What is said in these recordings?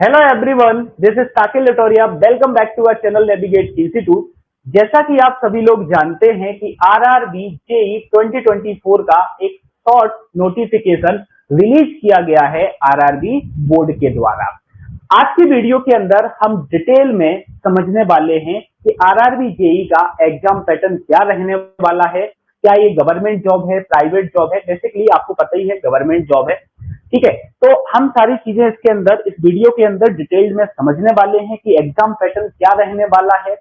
Hello everyone, this is Sakil Latoria. Welcome back to our channel Navigate Institute. जैसा कि आप सभी लोग जानते हैं कि आरआरबी जेईई 2024 का एक शॉर्ट नोटिफिकेशन रिलीज किया गया है आरआरबी बोर्ड के द्वारा। आज की वीडियो के अंदर हम डिटेल में समझने वाले हैं कि आरआरबी जेईई का एग्जाम पैटर्न क्या रहने वाला है, क्या ये गवर्नमेंट जॉब है, प्राइवेट जॉब है। बेसिकली आपको पता ही है गवर्नमेंट जॉब है, ठीक है। तो हम सारी चीजें इसके अंदर इस वीडियो के अंदर डिटेल में समझने वाले हैं कि एग्जाम पैटर्न क्या रहने वाला है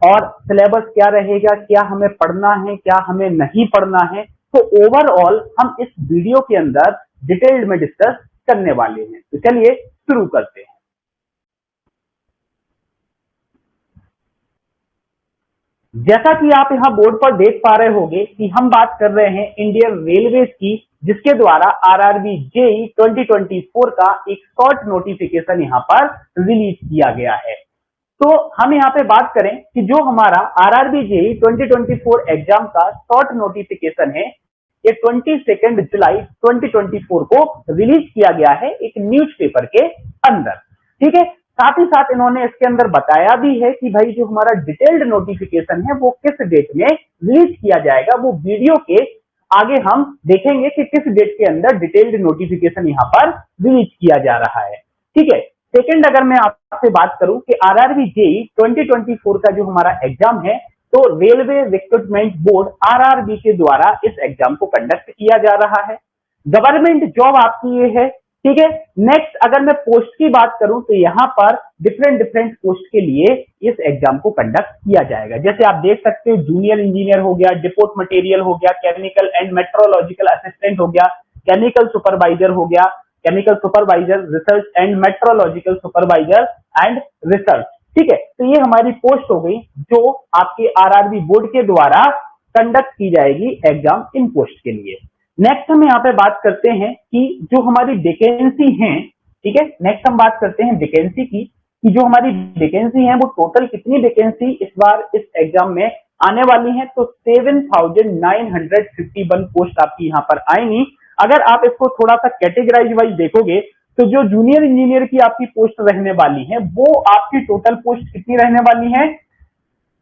और सिलेबस क्या रहेगा, क्या हमें पढ़ना है, क्या हमें नहीं पढ़ना है। तो ओवरऑल हम इस वीडियो के अंदर डिटेल्ड में डिस्कस करने वाले हैं। तो चलिए शुरू करते हैं। जैसा कि आप यहाँ बोर्ड पर देख पा रहे होंगे कि हम बात कर रहे हैं इंडियन रेलवेज की, जिसके द्वारा आरआरबी जेईई 2024 का एक शॉर्ट नोटिफिकेशन यहाँ पर रिलीज किया गया है। तो हम यहाँ पे बात करें कि जो हमारा आरआरबी जेईई 2024 एग्जाम का शॉर्ट नोटिफिकेशन है, ये 22 जुलाई 2024 को रिलीज किया गया है एक न्यूज़पेपर के अंदर, ठीक है। साथ ही साथ इन्होंने इसके अंदर बताया भी है कि भाई जो हमारा डिटेल्ड नोटिफिकेशन है वो किस डेट में रिलीज किया जाएगा। वो वीडियो के आगे हम देखेंगे कि किस डेट के अंदर डिटेल्ड नोटिफिकेशन यहाँ पर रिलीज किया जा रहा है, ठीक है। सेकंड, अगर मैं आपसे बात करूं कि आरआरबी जेईई 2024 का जो हमारा एग्जाम है, तो रेलवे रिक्रूटमेंट बोर्ड आरआरबी के द्वारा इस एग्जाम को कंडक्ट किया जा रहा है। गवर्नमेंट जॉब आपकी ये है, ठीक है। नेक्स्ट, अगर मैं पोस्ट की बात करूं तो यहाँ पर डिफरेंट पोस्ट के लिए इस एग्जाम को कंडक्ट किया जाएगा। जैसे आप देख सकते हो, जूनियर इंजीनियर हो गया, डिपोट मटेरियल हो गया, केमिकल एंड मेट्रोलॉजिकल असिस्टेंट हो गया, केमिकल सुपरवाइजर हो गया, chemical supervisor research and metrological supervisor and research, ठीक है। तो ये हमारी पोस्ट हो गई जो आपके आरआरबी बोर्ड के द्वारा कंडक्ट की जाएगी एग्जाम इन पोस्ट के लिए। नेक्स्ट हम यहाँ पे बात करते हैं कि जो हमारी वैकेंसी है, ठीक है। नेक्स्ट हम बात करते हैं वैकेंसी की कि जो हमारी वैकेंसी है वो टोटल कितनी वैकेंसी इस बार इस एग्जाम में आने वाली है। तो 7,951 पोस्ट आपकी यहाँ पर आएंगी। अगर आप इसको थोड़ा सा कैटेगराइज वाइज देखोगे तो जो जूनियर इंजीनियर की आपकी पोस्ट रहने वाली है वो आपकी टोटल पोस्ट कितनी रहने वाली है,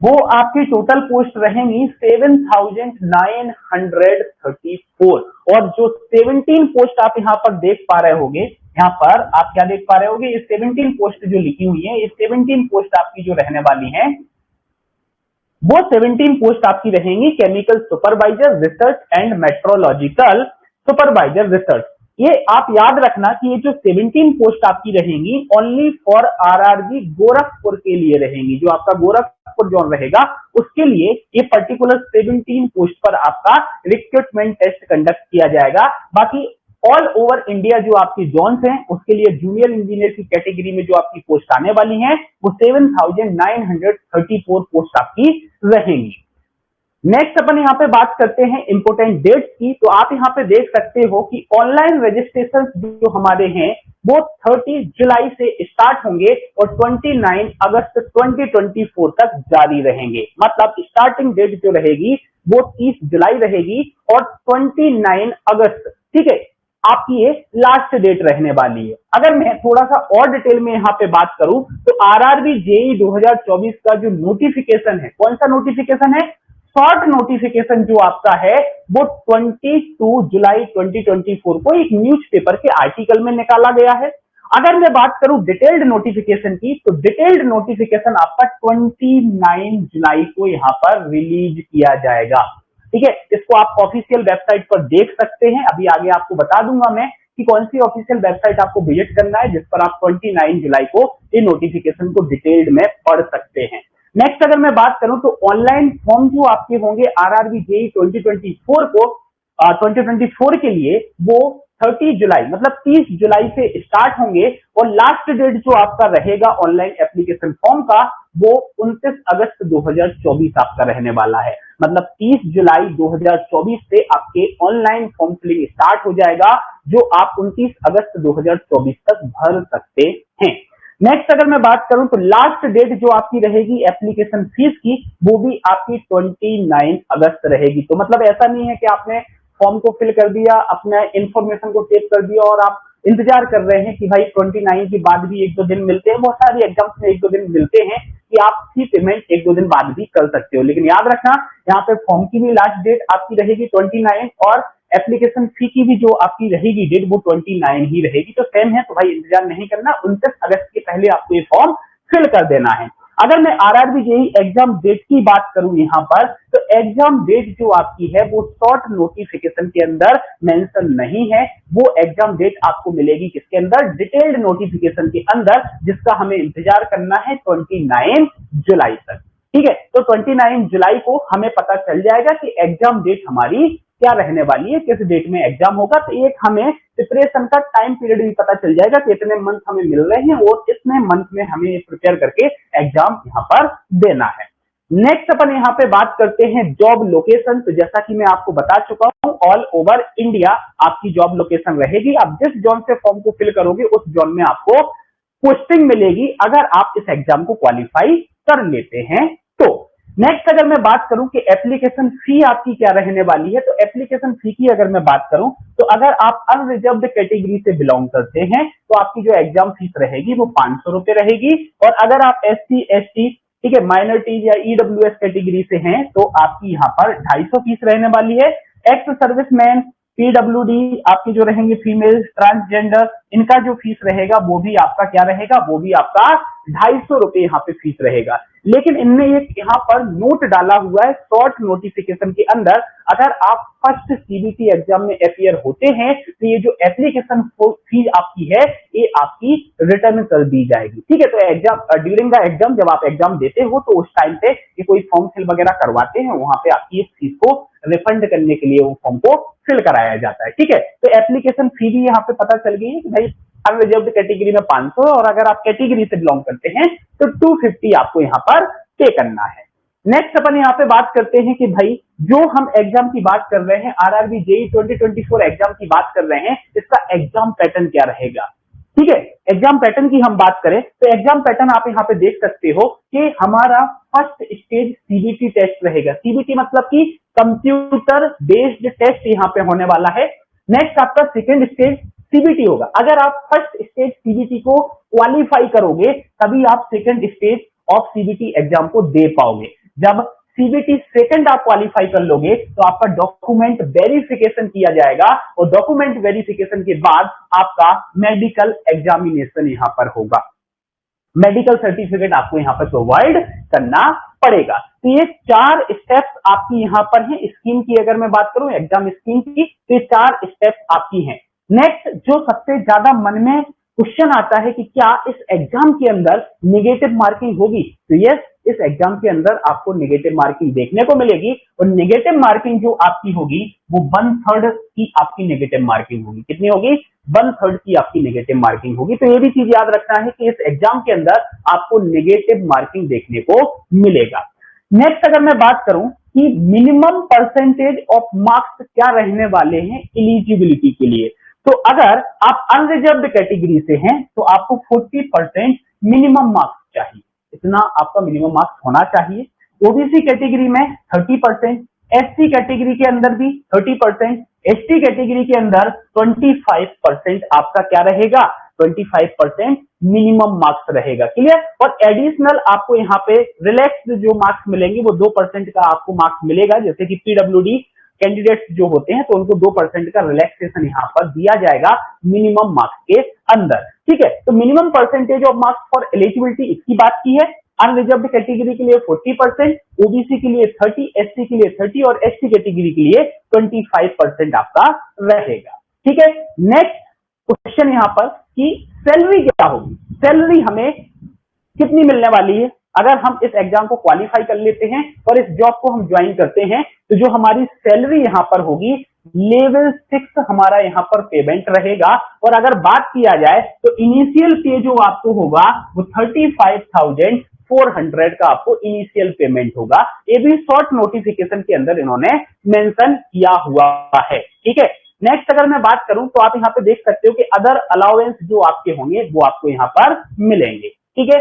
वो आपकी टोटल पोस्ट रहेंगी 7,934। और जो 17 पोस्ट आप यहाँ पर देख पा रहे होंगे, यहाँ पर आप क्या देख पा रहे होंगे, ये 17 पोस्ट जो लिखी हुई है, ये 17 पोस्ट आपकी जो रहने वाली है वो 17 पोस्ट आपकी रहेंगी chemical supervisor research and metrological supervisor research. ये आप याद रखना कि ये जो 17 पोस्ट आपकी रहेंगी ओनली फॉर आरआरबी गोरखपुर के लिए रहेंगी। जो आपका गोरखपुर जोन रहेगा उसके लिए ये पर्टिकुलर 17 पोस्ट पर आपका रिक्रूटमेंट टेस्ट कंडक्ट किया जाएगा। बाकी ऑल ओवर इंडिया जो आपकी जोन्स हैं उसके लिए जूनियर इंजीनियर की कैटेगरी में जो आपकी पोस्ट आने वाली हैं वो 7,934 पोस्ट आपकी रहेंगी। नेक्स्ट अपन यहाँ पे बात करते हैं इंपोर्टेंट डेट्स की। तो आप यहाँ पे देख सकते हो कि ऑनलाइन रजिस्ट्रेशन जो हमारे हैं वो 30 जुलाई से स्टार्ट होंगे और 29 अगस्त 2024 तक जारी रहेंगे। मतलब स्टार्टिंग डेट जो रहेगी वो 30 जुलाई रहेगी और 29 अगस्त, ठीक है, आपकी ये लास्ट डेट रहने वाली है। अगर मैं थोड़ा सा और डिटेल में यहाँ पे बात करूं तो आरआरबी जेईई 2024 का जो नोटिफिकेशन है, कौन सा नोटिफिकेशन है, शॉर्ट नोटिफिकेशन जो आपका है वो 22 जुलाई 2024 को एक न्यूज़पेपर के आर्टिकल में निकाला गया है। अगर मैं बात करूं डिटेल्ड नोटिफिकेशन की तो डिटेल्ड नोटिफिकेशन आपका 29 जुलाई को यहाँ पर रिलीज किया जाएगा, ठीक है। इसको आप ऑफिशियल वेबसाइट पर देख सकते हैं। अभी आगे आपको बता दूंगा मैं कि कौन सी ऑफिशियल वेबसाइट आपको विजिट करना है जिस पर आप 29 जुलाई को इन नोटिफिकेशन को डिटेल्ड में पढ़ सकते हैं। नेक्स्ट अगर मैं बात करूं तो ऑनलाइन फॉर्म जो आपके होंगे आरआरबी जेईई 2024 के लिए वो 30 जुलाई मतलब 30 जुलाई से स्टार्ट होंगे और लास्ट डेट जो आपका रहेगा ऑनलाइन एप्लीकेशन फॉर्म का वो 29 अगस्त 2024 आपका रहने वाला है। मतलब 30 जुलाई 2024 से आपके ऑनलाइन फॉर्म फिलिंग स्टार्ट हो जाएगा जो आप 29 अगस्त 2024 तक भर सकते हैं। नेक्स्ट अगर मैं बात करूं तो लास्ट डेट जो आपकी रहेगी एप्लीकेशन फीस की वो भी आपकी 29 अगस्त रहेगी। तो मतलब ऐसा नहीं है कि आपने फॉर्म को फिल कर दिया, अपने इंफॉर्मेशन को सेव कर दिया और आप इंतजार कर रहे हैं कि भाई 29 के बाद भी एक दो दिन मिलते हैं, बहुत सारी एग्जाम्स में एक दो दिन मिलते हैं कि आप ही पेमेंट एक दो दिन बाद भी कर सकते हो। लेकिन याद रखना, यहाँ पे फॉर्म की भी लास्ट डेट आपकी रहेगी 29 और एप्लीकेशन फी की भी जो आपकी रहेगी डेट वो 29 ही रहेगी। तो सेम है, तो भाई इंतजार नहीं करना, 29 अगस्त के पहले आपको ये फॉर्म फिल कर देना है। अगर मैं आरआरबी जेईई एग्जाम डेट की बात करूं यहाँ पर, तो एग्जाम डेट जो आपकी है वो शॉर्ट नोटिफिकेशन के अंदर मेंशन नहीं है। वो एग्जाम डेट आपको मिलेगी किसके अंदर, डिटेल्ड नोटिफिकेशन के अंदर, जिसका हमें इंतजार करना है 29 जुलाई तक। ठीक है, तो 29 जुलाई को हमें पता चल जाएगा कि एग्जाम डेट हमारी क्या रहने वाली है, किस डेट में एग्जाम होगा। तो एक हमें प्रिपरेशन का टाइम पीरियड भी पता चल जाएगा कि इतने मंथ हमें मिल रहे हैं और इतने मंथ में हमें प्रिपेयर करके एग्जाम यहाँ पर देना है। नेक्स्ट अपन यहाँ पे बात करते हैं जॉब लोकेशन। तो जैसा कि मैं आपको बता चुका हूँ, ऑल ओवर इंडिया आपकी जॉब लोकेशन रहेगी। आप जिस जोन से फॉर्म को फिल करोगे उस जोन में आपको पोस्टिंग मिलेगी, अगर आप इस एग्जाम को क्वालिफाई कर लेते हैं तो। नेक्स्ट अगर मैं बात करूं कि एप्लीकेशन फी आपकी क्या रहने वाली है, तो एप्लीकेशन फी की अगर मैं बात करूं तो अगर आप अनरिजर्व्ड कैटेगरी से बिलोंग करते हैं तो आपकी जो एग्जाम फीस रहेगी वो 500 रुपए रहेगी। और अगर आप SC ST, ठीक है, माइनॉरिटीज या EWS कैटेगरी से हैं तो आपकी यहाँ पर 250 फीस रहने वाली है। एक्स सर्विसमैन, PWD आपकी जो रहेंगे, फीमेल, ट्रांसजेंडर, इनका जो फीस रहेगा वो भी आपका क्या रहेगा, वो भी आपका 250 रुपए यहाँ पे फीस रहेगा। लेकिन इनने एक यहाँ पर नोट डाला हुआ है शॉर्ट नोटिफिकेशन के अंदर, अगर आप फर्स्ट CBT एग्जाम में अपीयर होते हैं तो ये जो एप्लीकेशन फीस आपकी है ये आपकी रिटर्न कर दी जाएगी। ठीक है, तो एग्जाम ड्यूरिंग द एग्जाम जब आप एग्जाम देते हो तो उस टाइम पे ये कोई फॉर्म फिल वगैरह करवाते हैं, वहां पे आपकी इस फीस को रिफंड करने के लिए वो फॉर्म को फिल कराया जाता है। ठीक है, तो एप्लीकेशन फी भी यहाँ पे पता चल गई है कि भाई अनरिजर्व्ड कैटेगरी में 500 और अगर आप कैटेगरी से बिलोंग करते हैं तो 250 आपको यहाँ पर पे करना है। नेक्स्ट अपन यहाँ पे बात करते हैं कि भाई जो हम एग्जाम की बात कर रहे हैं, आरआरबी जेईई 2024 एग्जाम की बात कर रहे हैं, इसका एग्जाम पैटर्न क्या रहेगा। ठीक है, एग्जाम पैटर्न की हम बात करें तो एग्जाम पैटर्न आप यहाँ पे देख सकते हो कि हमारा फर्स्ट स्टेज CBT टेस्ट रहेगा। CBT मतलब कि कंप्यूटर बेस्ड टेस्ट यहाँ पे होने वाला है। नेक्स्ट आपका सेकेंड स्टेज CBT होगा। अगर आप फर्स्ट स्टेज CBT को क्वालिफाई करोगे तभी आप second stage of CBT exam को दे पाओगे। जब CBT सेकंड आप क्वालिफाई कर लोगे तो आपका डॉक्यूमेंट वेरिफिकेशन किया जाएगा और डॉक्यूमेंट वेरिफिकेशन के बाद आपका मेडिकल एग्जामिनेशन यहाँ पर होगा। मेडिकल सर्टिफिकेट आपको यहाँ पर प्रोवाइड करना पड़ेगा। तो ये 4 स्टेप्स आपकी यहाँ पर हैं। स्कीम की अगर मैं बात करूं, एग्जाम स्कीम की, तो 4 स्टेप्स आपकी हैं। नेक्स्ट जो सबसे ज्यादा मन में क्वेश्चन आता है कि क्या इस एग्जाम के अंदर नेगेटिव मार्किंग होगी, तो यस, इस एग्जाम के अंदर आपको नेगेटिव मार्किंग देखने को मिलेगी और नेगेटिव मार्किंग जो आपकी होगी वो 1/3 की आपकी नेगेटिव मार्किंग होगी। कितनी होगी? 1/3 की आपकी नेगेटिव मार्किंग होगी। तो ये भी चीज याद रखना है कि इस एग्जाम के अंदर आपको नेगेटिव मार्किंग देखने को मिलेगा। नेक्स्ट अगर मैं बात करूं कि मिनिमम परसेंटेज ऑफ मार्क्स क्या रहने वाले हैं एलिजिबिलिटी के लिए, तो अगर आप अनरिजर्व्ड कैटेगरी से हैं तो आपको 40% मिनिमम मार्क्स चाहिए, इतना आपका मिनिमम मार्क्स होना चाहिए। ओबीसी कैटेगरी में 30%, एससी कैटेगरी के अंदर भी 30%, एसटी कैटेगरी के अंदर 25% आपका क्या रहेगा, 25% मिनिमम मार्क्स रहेगा। क्लियर? और एडिशनल आपको यहाँ पे रिलैक्स जो मार्क्स मिलेंगे वो 2% का आपको मार्क्स मिलेगा। जैसे कि पीडब्ल्यूडी कैंडिडेट्स जो होते हैं तो उनको 2% का रिलैक्सेशन यहाँ पर दिया जाएगा मिनिमम मार्क्स के अंदर। ठीक है, तो minimum percentage of marks for eligibility इसकी बात की है। अनरिजर्व्ड कैटेगरी के लिए 40%, ओबीसी के लिए 30, एससी के लिए 30 और एसटी कैटेगरी के लिए 25% आपका रहेगा। ठीक है, नेक्स्ट क्वेश्चन यहाँ पर कि सैलरी क्या होगी, सैलरी हमें कितनी मिलने वाली है अगर हम इस एग्जाम को क्वालिफाई कर लेते हैं और इस जॉब को हम ज्वाइन करते हैं। तो जो हमारी सैलरी यहाँ पर होगी लेवल 6 हमारा यहाँ पर पेमेंट रहेगा। और अगर बात किया जाए तो इनिशियल पे जो आपको होगा वो 35,400 का आपको इनिशियल पेमेंट होगा। ये भी शॉर्ट नोटिफिकेशन के अंदर इन्होंने मेंशन किया हुआ है। ठीक है, नेक्स्ट अगर मैं बात करूं तो आप यहाँ पे देख सकते हो कि अदर अलाउंस जो आपके होंगे वो आपको यहाँ पर मिलेंगे। ठीक है,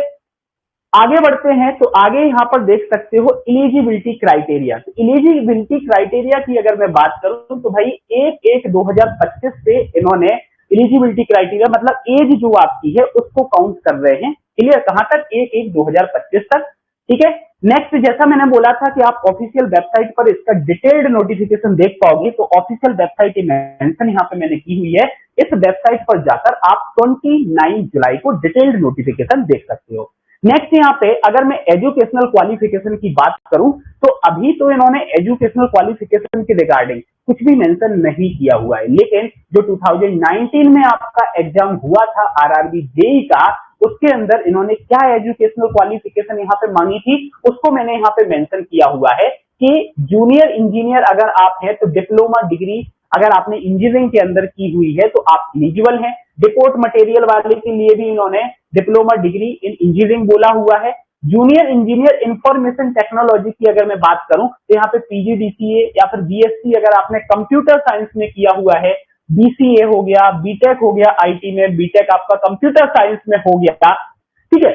आगे बढ़ते हैं तो आगे यहाँ पर देख सकते हो एलिजिबिलिटी क्राइटेरिया। तो एलिजिबिलिटी क्राइटेरिया की अगर मैं बात करूं तो भाई 1/1/2025 से इन्होंने एलिजिबिलिटी क्राइटेरिया मतलब एज जो आपकी है उसको काउंट कर रहे हैं। क्लियर, कहां तक? 1/1/2025 तक। ठीक है, नेक्स्ट जैसा मैंने बोला था कि आप ऑफिशियल वेबसाइट पर इसका डिटेल्ड नोटिफिकेशन देख पाओगे, तो ऑफिशियल वेबसाइट मेंशन यहाँ पे मैंने की हुई है। इस वेबसाइट पर जाकर आप 29 जुलाई को डिटेल्ड नोटिफिकेशन देख सकते हो। नेक्स्ट यहाँ पे अगर मैं एजुकेशनल क्वालिफिकेशन की बात करूं, तो अभी तो इन्होंने एजुकेशनल क्वालिफिकेशन के रिगार्डिंग कुछ भी मेंशन नहीं किया हुआ है, लेकिन जो 2019 में आपका एग्जाम हुआ था आरआरबी जेई का, उसके अंदर इन्होंने क्या एजुकेशनल क्वालिफिकेशन यहाँ पे मांगी थी, उसको मैंने यहाँ पे मेंशन किया हुआ है कि जूनियर इंजीनियर अगर आप हैं तो डिप्लोमा डिग्री अगर आपने इंजीनियरिंग के अंदर की हुई है तो आप एलिजिबल हैं। डिपोर्ट मटेरियल वाले के लिए भी इन्होंने डिप्लोमा डिग्री इन इंजीनियरिंग बोला हुआ है। जूनियर इंजीनियर इंफॉर्मेशन टेक्नोलॉजी की अगर मैं बात करूं तो यहाँ पे पीजीडीसीए या फिर बीएससी अगर आपने कंप्यूटर साइंस में किया हुआ है, बीसीए हो गया, बीटेक हो गया आईटी में, बीटेक आपका कंप्यूटर साइंस में हो गया, ठीक है,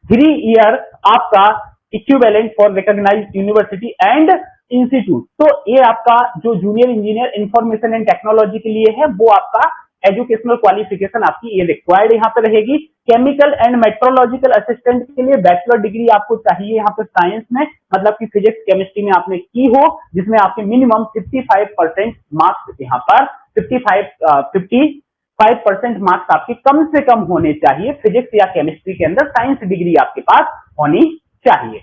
3 ईयर आपका equivalent for recognised university and institute. तो ये आपका जो junior engineer information and technology के लिए है वो आपका एजुकेशनल क्वालिफिकेशन आपकी ये रिक्वायर्ड यहाँ पे रहेगी। केमिकल एंड मेट्रोलॉजिकल असिस्टेंट के लिए बैचलर डिग्री आपको चाहिए यहाँ पे साइंस में, मतलब कि फिजिक्स केमिस्ट्री में आपने की हो, जिसमें आपके मिनिमम 55% मार्क्स यहाँ पर 55% मार्क्स आपके कम से कम होने चाहिए फिजिक्स या केमिस्ट्री के अंदर, साइंस डिग्री आपके पास होनी चाहिए।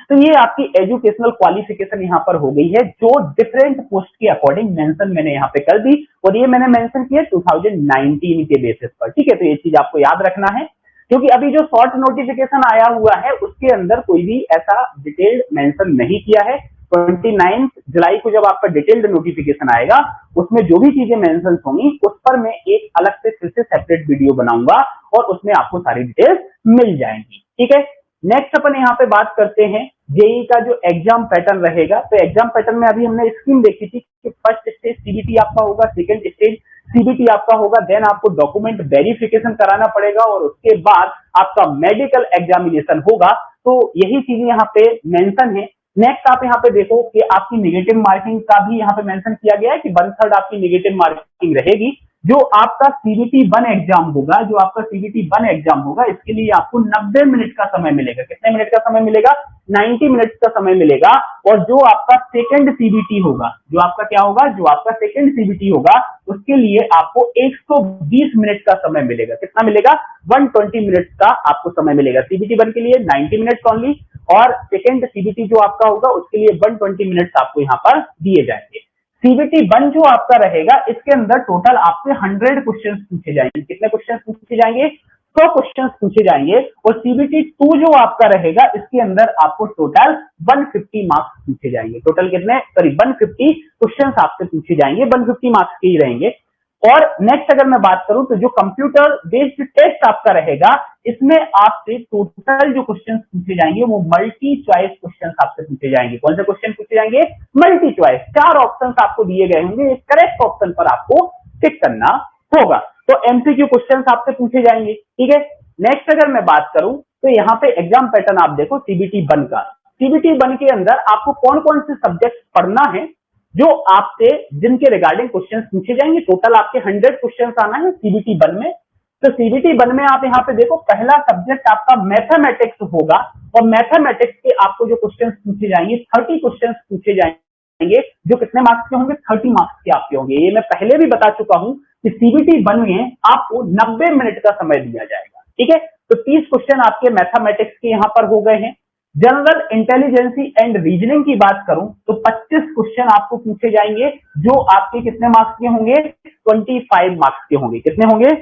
तो ये आपकी एजुकेशनल क्वालिफिकेशन यहाँ पर हो गई है जो डिफरेंट पोस्ट के अकॉर्डिंग मेंशन मैंने यहाँ पे कर दी, और ये मैंने मेंशन किया 2019 के बेसिस पर। ठीक है, तो ये चीज आपको याद रखना है, क्योंकि अभी जो शॉर्ट नोटिफिकेशन आया हुआ है उसके अंदर कोई भी ऐसा डिटेल्ड मेंशन नहीं किया है। 29 जुलाई को जब आपका डिटेल्ड नोटिफिकेशन आएगा उसमें जो भी चीजें मेंशन होंगी उस पर मैं एक अलग से फिर से सेपरेट वीडियो बनाऊंगा और उसमें आपको सारी डिटेल्स मिल जाएंगी। ठीक है, नेक्स्ट अपन यहाँ पे बात करते हैं जेई का जो एग्जाम पैटर्न रहेगा। तो एग्जाम पैटर्न में अभी हमने स्कीम देखी थी कि फर्स्ट स्टेज सीबीटी आपका होगा, सेकंड स्टेज सीबीटी आपका होगा, देन आपको डॉक्यूमेंट वेरिफिकेशन कराना पड़ेगा और उसके बाद आपका मेडिकल एग्जामिनेशन होगा। तो यही चीजें यहाँ पे मेंशन है। नेक्स्ट आप यहाँ पे देखो कि आपकी नेगेटिव मार्किंग का भी यहाँ पे मेंशन किया गया है कि 1/3 आपकी नेगेटिव मार्किंग रहेगी। जो आपका सीबीटी 1 एग्जाम होगा, जो आपका सीबीटी 1 एग्जाम होगा, इसके लिए आपको 90 मिनट का समय मिलेगा। कितने मिनट का समय मिलेगा? 90 मिनट का समय मिलेगा। और जो आपका सेकंड सीबीटी होगा, जो आपका क्या होगा, जो आपका सेकंड सीबीटी होगा, उसके लिए आपको 120 मिनट का समय मिलेगा। कितना मिलेगा? 120 मिनट का आपको समय मिलेगा। सीबीटी 1 के लिए 90 मिनट ओनली, और सेकंड सीबीटी जो आपका होगा उसके लिए 120 मिनट आपको यहाँ पर दिए जाएंगे। सीबीटी 1 जो आपका रहेगा इसके अंदर टोटल आपसे 100 क्वेश्चंस पूछे जाएंगे। कितने क्वेश्चंस पूछे जाएंगे? 100 क्वेश्चंस पूछे जाएंगे। और सीबीटी 2 जो आपका रहेगा इसके अंदर आपको टोटल 150 मार्क्स पूछे जाएंगे। टोटल कितने? सॉरी 150 क्वेश्चंस आपसे पूछे जाएंगे, 150 मार्क्स के ही रहेंगे। और नेक्स्ट अगर मैं बात करूं तो जो कंप्यूटर बेस्ड टेस्ट आपका रहेगा इसमें आपसे टोटल जो क्वेश्चंस पूछे जाएंगे वो मल्टी चॉइस क्वेश्चंस आपसे पूछे जाएंगे। कौन से क्वेश्चन पूछे जाएंगे? Multi choice. 4 ऑप्शंस आपको दिए गए होंगे, करेक्ट ऑप्शन पर आपको टिक करना होगा। तो एमसीक्यू क्वेश्चंस आपसे पूछे जाएंगे। ठीक है, नेक्स्ट अगर मैं बात करूं तो यहाँ पे एग्जाम पैटर्न आप देखो सीबीटी 1 का। सीबीटी 1 के अंदर आपको कौन कौन से सब्जेक्ट पढ़ना है जो आपसे जिनके रिगार्डिंग क्वेश्चंस पूछे जाएंगे। टोटल आपके 100 क्वेश्चंस आना है सीबीटी 1 में। तो सीबीटी 1 में आप यहाँ पे देखो पहला सब्जेक्ट आपका मैथमेटिक्स होगा, और मैथमेटिक्स के आपको जो क्वेश्चंस पूछे जाएंगे 30 क्वेश्चंस पूछे जाएंगे, जो कितने मार्क्स के होंगे? 30 मार्क्स के आपके होंगे। ये मैं पहले भी बता चुका हूं कि सीबीटी 1 में आपको 90 मिनट का समय दिया जाएगा। ठीक है, तो 30 क्वेश्चन आपके मैथमेटिक्स के यहाँ पर हो गए हैं। जनरल इंटेलिजेंसी एंड रीजनिंग की बात करूं तो 25 क्वेश्चन आपको पूछे जाएंगे, जो आपके कितने मार्क्स के होंगे? 25 मार्क्स के होंगे। कितने होंगे?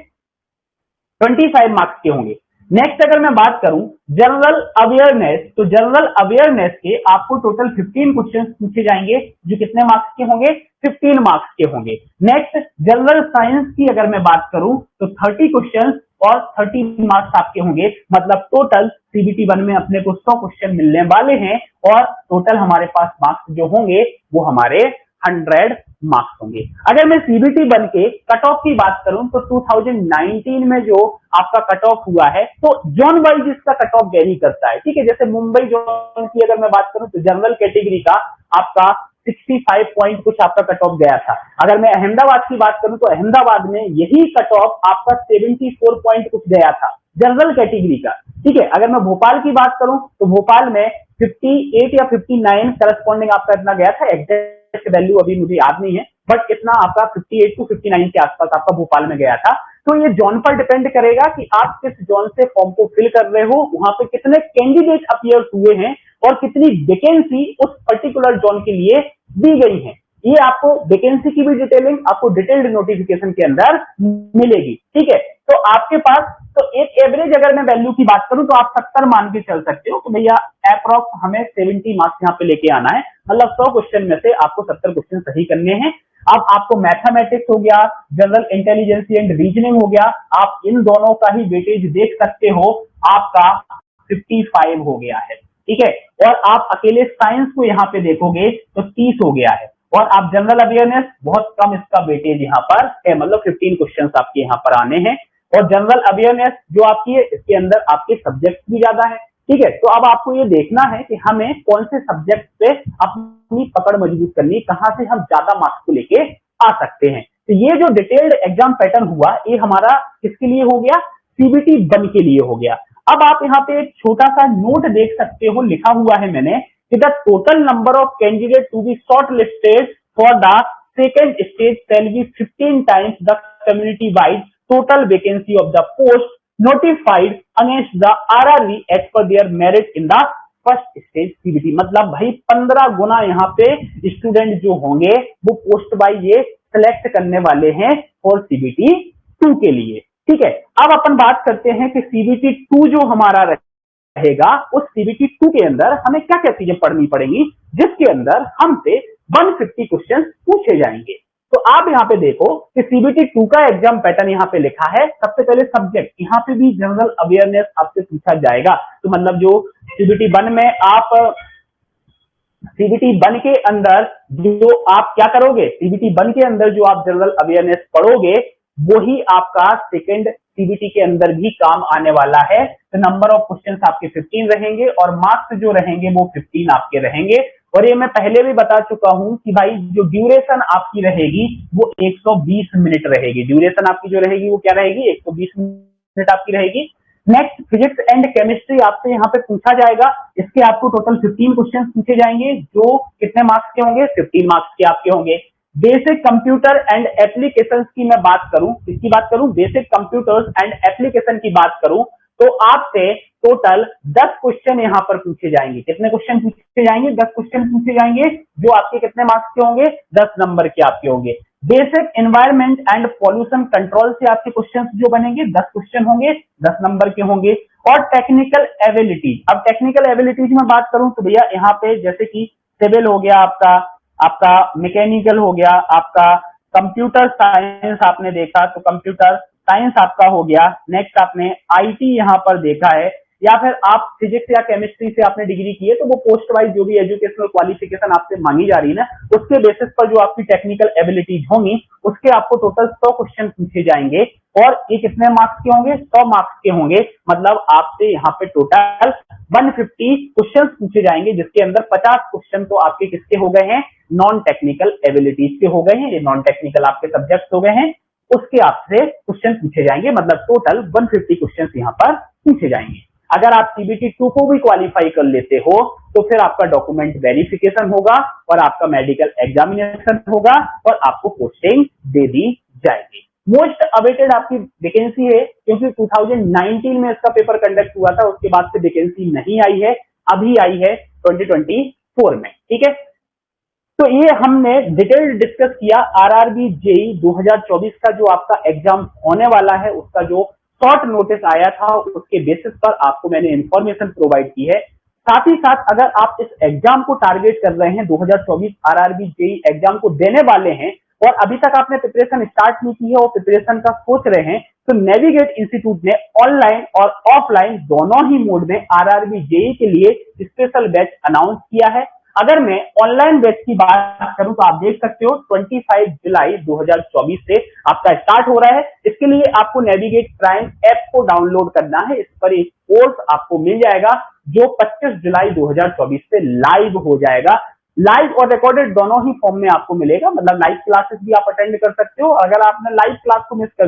25 मार्क्स के होंगे। नेक्स्ट अगर मैं बात करूं जनरल अवेयरनेस, तो जनरल अवेयरनेस के आपको टोटल 15 क्वेश्चंस पूछे जाएंगे, जो कितने मार्क्स के होंगे? 15 मार्क्स के होंगे। नेक्स्ट जनरल साइंस की अगर मैं बात करूं तो 30 क्वेश्चंस और 30 मार्क्स आपके होंगे। मतलब टोटल सीबीटी 1 में अपने को 100 क्वेश्चन मिलने वाले हैं, और टोटल हमारे पास मार्क्स जो होंगे वो हमारे 100 मार्क्स होंगे। अगर मैं सीबीटी 1 के कट ऑफ की बात करूं तो 2019 में जो आपका कट ऑफ हुआ है, तो जोन वाइज इसका कट ऑफ वेरी करता है। ठीक है, जैसे मुंबई जोन की अगर मैं बात करूं तो जनरल कैटेगरी का आपका 65 पॉइंट कुछ आपका कट ऑफ गया था। अगर मैं अहमदाबाद की बात करूं तो अहमदाबाद में यही कट ऑफ आपका 74 पॉइंट कुछ गया था जनरल कैटेगरी का। ठीक है, अगर मैं भोपाल की बात करूं तो भोपाल में 58 या 59 करस्पॉन्डिंग आपका इतना गया था, एग्जैक्ट वैल्यू अभी मुझे याद नहीं है, बट इतना आपका 58 टू 59 के आसपास आपका भोपाल में गया था। तो ये जोन पर डिपेंड करेगा कि आप किस जोन से फॉर्म को फिल कर रहे हो, वहां पे कितने कैंडिडेट अपीयर हुए हैं और कितनी वैकेंसी उस पर्टिकुलर जोन के लिए दी गई है। ये आपको वैकेंसी की भी डिटेलिंग आपको डिटेल्ड नोटिफिकेशन के अंदर मिलेगी। ठीक है, तो आपके पास तो एक एवरेज अगर मैं वैल्यू की बात करूं तो आप 70 मान के चल सकते हो, तो भैया अप्रॉक्स हमें 70 मार्क्स यहाँ पे लेके आना है, मतलब 100 क्वेश्चन में से आपको 70 क्वेश्चन सही करने हैं। अब आपको मैथमेटिक्स हो गया, जनरल इंटेलिजेंस एंड रीजनिंग हो गया, आप इन दोनों का ही वेटेज देख सकते हो, आपका 55 हो गया है। ठीक है, और आप अकेले साइंस को यहाँ पे देखोगे तो 30 हो गया है, और आप जनरल अवेयरनेस बहुत कम इसका वेटेज यहाँ पर है, मतलब 15 क्वेश्चन आपके यहाँ पर आने हैं। और जनरल अवेयरनेस जो आपकी है इसके अंदर आपके सब्जेक्ट भी ज्यादा है। ठीक है, तो अब आपको ये देखना है कि हमें कौन से सब्जेक्ट पे अपनी पकड़ मजबूत करनी, कहां से हम ज्यादा मार्क्स को लेके आ सकते हैं। तो ये जो डिटेल्ड एग्जाम पैटर्न हुआ ये हमारा किसके लिए हो गया, सीबीटी 1 के लिए हो गया। अब आप यहाँ पे एक छोटा सा नोट देख सकते हो, लिखा हुआ है मैंने कि the total number of candidate to be short listed for the second stage shall be 15 times the community wide total vacancy of the post notified against the RRB as per their merit in the first stage CBT। मतलब भाई 15 गुना यहाँ पे student जो होंगे वो post bye ये select करने वाले हैं और CBT 2 के लिए। ठीक है, अब अपन बात करते हैं कि CBT 2 जो हमारा रहेगा उस CBT 2 के अंदर हमें क्या क्या चीजें पढ़नी पड़ेंगी, जिसके अंदर हमसे 150 क्वेश्चन पूछे जाएंगे। तो आप यहाँ पे देखो कि CBT 2 का एग्जाम पैटर्न यहाँ पे लिखा है। सबसे पहले सब्जेक्ट, यहाँ पे भी जनरल अवेयरनेस आपसे पूछा जाएगा। तो मतलब जो CBT 1 में आप CBT 1 के अंदर जो आप क्या करोगे, CBT 1 के अंदर जो आप जनरल अवेयरनेस पढ़ोगे वही आपका सेकेंड CBT के अंदर भी काम आने वाला है। तो नंबर ऑफ क्वेश्चंस आपके 15 रहेंगे और मार्क्स जो रहेंगे वो 15 आपके रहेंगे। और ये मैं पहले भी बता चुका हूं कि भाई जो ड्यूरेशन आपकी रहेगी वो 120 मिनट रहेगी। ड्यूरेशन आपकी जो रहेगी वो क्या रहेगी, 120 मिनट आपकी रहेगी। नेक्स्ट फिजिक्स एंड केमिस्ट्री आपसे यहाँ पे पूछा जाएगा। इसके आपको टोटल 15 क्वेश्चन पूछे जाएंगे जो कितने मार्क्स के होंगे, 15 मार्क्स के आपके होंगे। बेसिक कंप्यूटर एंड एप्लीकेशंस की मैं बात करूं, किसकी बात करूं, बेसिक कंप्यूटर्स एंड एप्लीकेशन की बात करूं तो आपसे टोटल 10 क्वेश्चन यहां पर पूछे जाएंगे। कितने क्वेश्चन पूछे जाएंगे, 10 क्वेश्चन पूछे जाएंगे जो आपके कितने मार्क्स के होंगे, 10 नंबर के आपके होंगे। Basic environment and pollution control से आपके क्वेश्चन जो बनेंगे 10 क्वेश्चन होंगे, 10 नंबर के होंगे। और टेक्निकल एबिलिटीज, अब टेक्निकल एबिलिटीज में बात करूं तो भैया यहाँ पे जैसे कि सिविल हो गया आपका मैकेनिकल हो गया, आपका कंप्यूटर साइंस आपने देखा तो कंप्यूटर साइंस आपका हो गया। नेक्स्ट आपने आईटी यहाँ पर देखा है, या फिर आप फिजिक्स या केमिस्ट्री से आपने डिग्री की है तो वो पोस्ट वाइज जो भी एजुकेशनल क्वालिफिकेशन आपसे मांगी जा रही है ना उसके बेसिस पर जो आपकी टेक्निकल एबिलिटीज होंगी उसके आपको टोटल 100 क्वेश्चन पूछे जाएंगे। और ये कितने मार्क्स के होंगे, 100 मार्क्स के होंगे। मतलब आपसे यहाँ पे टोटल 150 क्वेश्चन पूछे जाएंगे जिसके अंदर 50 क्वेश्चन तो आपके किसके हो गए हैं, नॉन टेक्निकल एबिलिटीज के हो गए हैं। ये नॉन टेक्निकल आपके सब्जेक्ट हो गए हैं, उसके आपसे क्वेश्चन पूछे जाएंगे। मतलब टोटल 150 क्वेश्चन यहाँ पर पूछे जाएंगे। अगर आप CBT 2 को भी क्वालिफाई कर लेते हो तो फिर आपका डॉक्यूमेंट वेरिफिकेशन होगा और आपका मेडिकल एग्जामिनेशन होगा और आपको पोस्टिंग दे दी जाएगी। मोस्ट अवेटेड आपकी वैकेंसी है क्योंकि 2019 में इसका पेपर कंडक्ट हुआ था, उसके बाद से वैकेंसी नहीं आई है, अभी आई है 2024 में। ठीक है, तो ये हमने डिटेल डिस्कस किया आरआरबी जेई 2024 का जो आपका एग्जाम होने वाला है उसका जो शॉर्ट नोटिस आया था उसके बेसिस पर आपको मैंने इंफॉर्मेशन प्रोवाइड की है। साथ ही साथ अगर आप इस एग्जाम को टारगेट कर रहे हैं 2024 आरआरबी जेई एग्जाम को देने वाले हैं और अभी तक आपने प्रिपरेशन स्टार्ट नहीं की है और प्रिपरेशन का सोच रहे हैं तो नेविगेट इंस्टीट्यूट ने ऑनलाइन और ऑफलाइन दोनों ही मोड में आरआरबी जेई के लिए स्पेशल बैच अनाउंस किया है। अगर मैं ऑनलाइन बैच की बात करूं तो आप देख सकते हो 25 जुलाई 2024 से आपका स्टार्ट हो रहा है। इसके लिए आपको नेविगेट प्राइम ऐप को डाउनलोड करना है। इस पर एक कोर्स आपको मिल जाएगा जो 25 जुलाई 2024 से लाइव हो जाएगा। लाइव और रिकॉर्डेड दोनों ही फॉर्म में आपको मिलेगा, मतलब लाइव क्लासेस भी आप अटेंड कर सकते हो, अगर आपने लाइव क्लास को मिस कर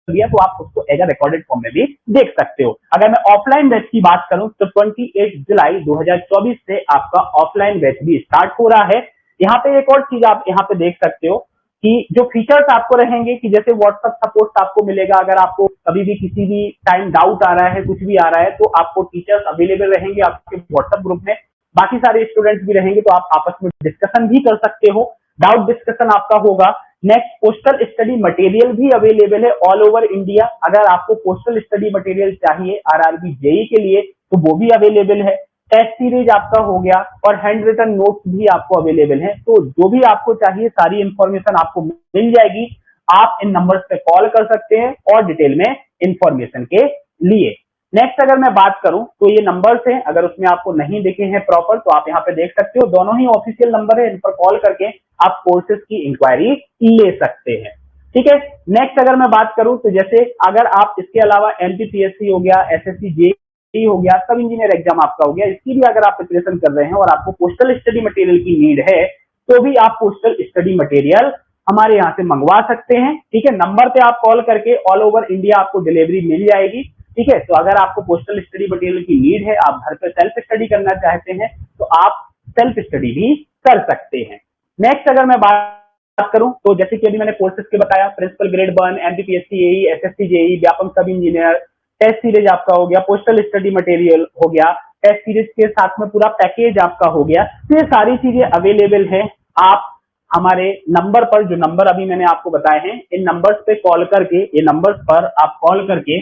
दिया तो आप उसको एज अ रिकॉर्डेड फॉर्म में भी देख सकते हो। अगर मैं ऑफलाइन बैच की बात करूं तो 28 जुलाई 2024 से आपका ऑफलाइन बैच भी स्टार्ट हो रहा है। यहाँ पे एक और चीज आप यहाँ पे देख सकते हो कि जो फीचर्स आपको रहेंगे कि जैसे व्हाट्सएप सपोर्ट आपको मिलेगा, अगर आपको कभी भी किसी भी टाइम डाउट आ रहा है, कुछ भी आ रहा है, तो आपको टीचर्स अवेलेबल रहेंगे आपके व्हाट्सएप ग्रुप में, बाकी सारे स्टूडेंट्स भी रहेंगे, तो आप आपस में डिस्कशन भी कर सकते हो, डाउट डिस्कशन आपका होगा। नेक्स्ट, पोस्टल स्टडी मटेरियल भी अवेलेबल है ऑल ओवर इंडिया। अगर आपको पोस्टल स्टडी मटेरियल चाहिए आरआरबी जेई के लिए तो वो भी अवेलेबल है। टेस्ट सीरीज आपका हो गया और हैंड रिटन नोट्स भी आपको अवेलेबल है। तो जो भी आपको चाहिए सारी इंफॉर्मेशन आपको मिल जाएगी। आप इन नंबर्स पे कॉल कर सकते हैं और डिटेल में इंफॉर्मेशन के लिए। नेक्स्ट अगर मैं बात करूं तो ये नंबर्स हैं, अगर उसमें आपको नहीं दिखे हैं प्रॉपर तो आप यहाँ पे देख सकते हो, दोनों ही ऑफिशियल नंबर है, इन पर कॉल करके आप कोर्सेज की इंक्वायरी ले सकते हैं। ठीक है। नेक्स्ट अगर मैं बात करूं तो जैसे अगर आप इसके अलावा एमपीपीएससी हो गया, एसएससी जेईई हो गया, सब इंजीनियर एग्जाम आपका हो गया, इसकी भी अगर आप प्रिपरेशन कर रहे हैं और आपको पोस्टल स्टडी मटेरियल की नीड है तो भी आप पोस्टल स्टडी मटेरियल हमारे यहाँ से मंगवा सकते हैं। ठीक है। नंबर पे आप कॉल करके ऑल ओवर इंडिया आपको डिलीवरी मिल जाएगी। ठीक है। तो अगर आपको पोस्टल स्टडी मटेरियल की नीड है, आप घर पे सेल्फ स्टडी करना चाहते हैं तो आप सेल्फ स्टडी भी कर सकते हैं। नेक्स्ट अगर मैं बात करूं तो जैसे कि अभी मैंने कोर्सेज के बताया, principal grade 1, MPPSC JEE, SSC JEE, Vyapam sub engineer, test series आपका हो गया, पोस्टल स्टडी मटेरियल हो गया, टेस्ट सीरीज के साथ में पूरा पैकेज आपका हो गया। तो ये सारी चीजें अवेलेबल है। आप हमारे नंबर पर, जो नंबर अभी मैंने आपको बताए हैं, इन नंबर्स पे कॉल करके, ये नंबर्स पर आप कॉल करके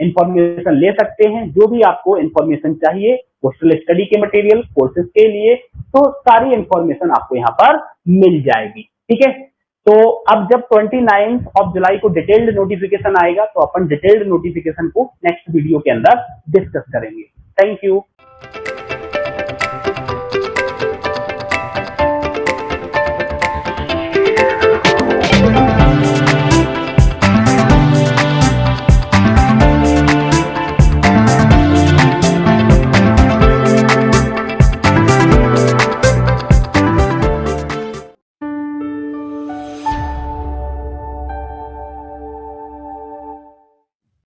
इंफॉर्मेशन ले सकते हैं। जो भी आपको इंफॉर्मेशन चाहिए पोस्टल स्टडी के मटेरियल कोर्सेज के लिए, तो सारी इंफॉर्मेशन आपको यहाँ पर मिल जाएगी। ठीक है। तो अब जब 29 जुलाई को डिटेल्ड नोटिफिकेशन आएगा तो अपन डिटेल्ड नोटिफिकेशन को नेक्स्ट वीडियो के अंदर डिस्कस करेंगे। Thank you.